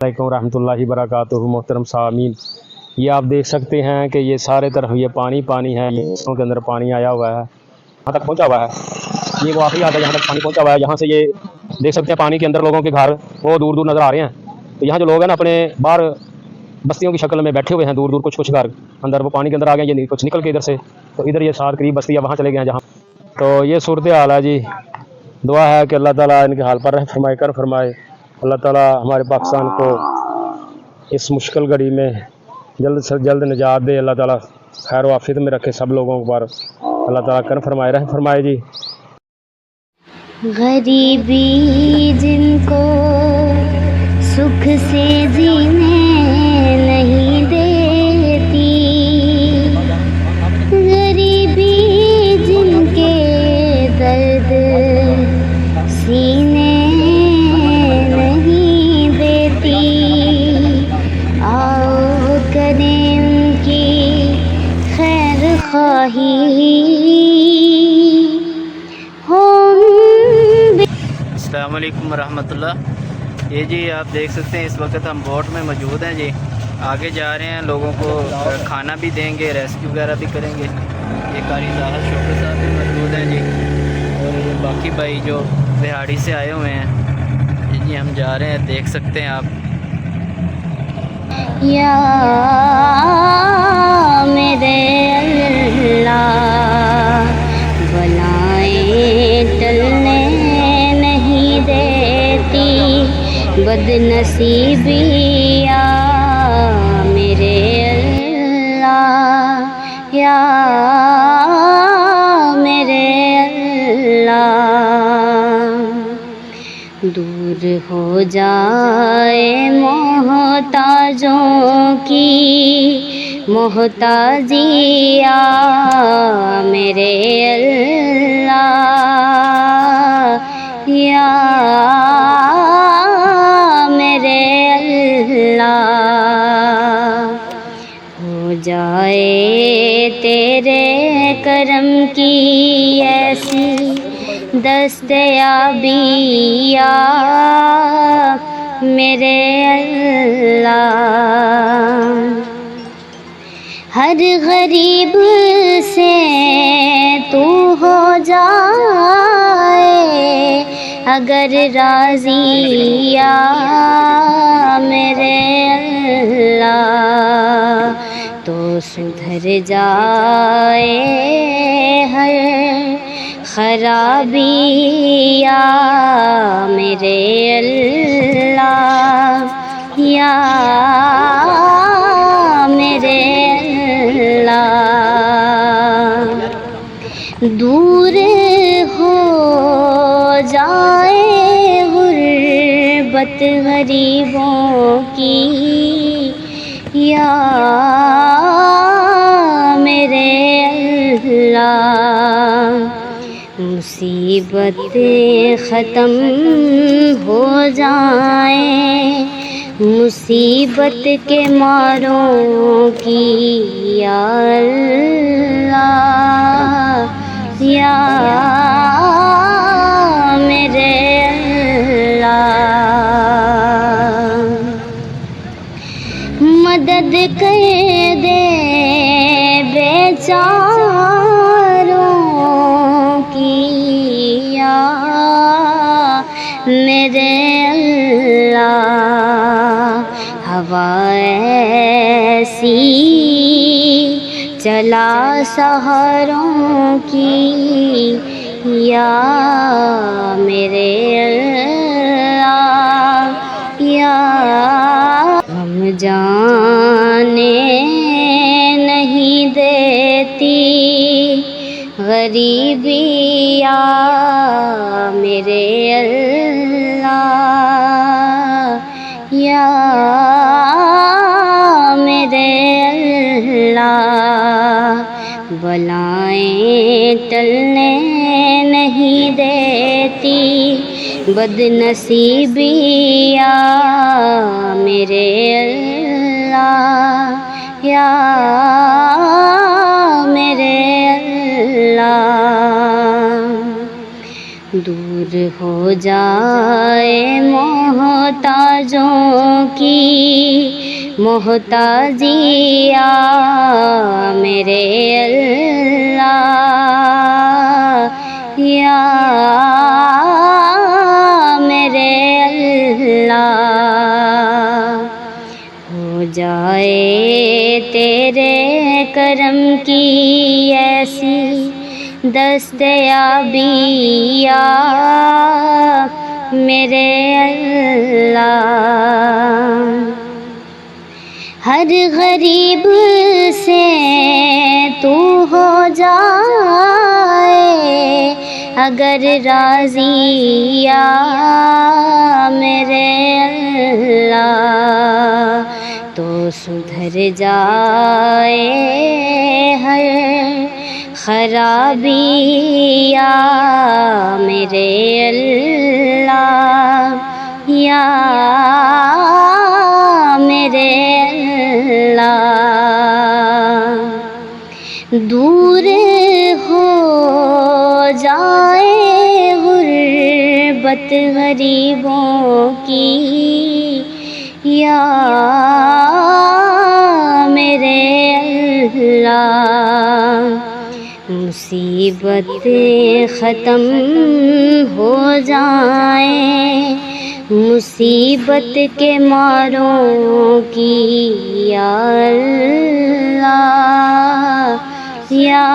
वालेकुम रहमतुल्लाहि बरकातुहू। मोहतरम सामीन, ये आप देख सकते हैं कि ये सारे तरफ ये पानी पानी है, ये के अंदर पानी आया हुआ है, यहाँ तक पहुँचा हुआ है। ये वो आखिरी आता है, यहाँ तक पानी पहुँचा हुआ है। यहाँ से ये देख सकते हैं पानी के अंदर लोगों के घर वो दूर दूर नज़र आ रहे हैं। तो यहाँ जो लोग हैं ना अपने बाहर बस्तियों की शक्ल में बैठे हुए हैं, दूर दूर कुछ कुछ घर अंदर वो पानी के अंदर आ गए, ये कुछ निकल के इधर से, तो इधर ये सात करीब बस्तियाँ वहाँ चले गए हैं जहाँ। तो ये सूरत हाल है जी। दुआ है कि अल्लाह ताला इनके हाल पर फरमाए कर फरमाए। अल्लाह ताला हमारे पाकिस्तान को इस मुश्किल घड़ी में जल्द से जल्द निजात दे। अल्लाह ताला खैर वाफियत में रखे सब लोगों पर। अल्लाह ताला कर फरमाए रह फरमाए जी। गरीबी जिनको सुख से जीने नहीं देती, गरीबी जिनके दर्द सीने नहीं देती, आओ करें उनकी खैर ख्वाही। अस्सलाम वालेकुम रहमतुल्लाह। ये जी आप देख सकते हैं इस वक्त हम बोट में मौजूद हैं जी। आगे जा रहे हैं, लोगों को खाना भी देंगे, रेस्क्यू वगैरह भी करेंगे। ये कारी ज़ाहर शोकर साहब भी मौजूद हैं जी, और ये बाकी भाई जो बिहाड़ी से आए हुए हैं। ये जी हम जा रहे हैं, देख सकते हैं आप। या मेरे अल्लाह बनाए टलने नहीं देती बदनसीबी, या मेरे अल्लाह, या मेरे अल्लाह। दूर हो जाए मोहताजों की मोहताजिया, मेरे अल्लाह, या मेरे अल्लाह। हो जाए तेरे करम की ऐसी दस्तयाबी, या मेरे अल्लाह। हर गरीब से तू हो जाए अगर राज़ी, या मेरे अल्लाह, तो सुधर जाए हर खराबी, या मेरे अल्लाह, या मेरे अल्लाह। दूर हो जाए गुर्बत गरीबों की, या मेरे अल्लाह। मुसीबतें ख़त्म हो जाएं मुसीबत के मारों की, या अल्लाह, या मेरे अल्लाह। मदद कर दे बेचारों की, या मेरे अल्लाह। हवा ऐसी चला शहरों की, या मेरे अल्लाह, या हम जाने नहीं देती गरीबी, या मेरे अल्लाह, या मेरे अल्लाह। बलाएं टलने नहीं देती बदनसीबी, या मेरे अल्लाह, या मेरे अल्लाह। दूर دور ہو جائے محتاجوں کی محتاجی یا میرے اللہ یا میرے اللہ ہو جائے تیرے کرم کی ایسی دستیابی یا میرے اللہ ہر غریب سے تو ہو جائے اگر راضی یا میرے اللہ تو سدھر جائے ہر خرابی یا میرے اللہ یا میرے اللہ دور ہو جائے غربت غریبوں کی یا میرے اللہ مصیبت ختم ہو جائیں مصیبت کے ماروں کی یا اللہ یا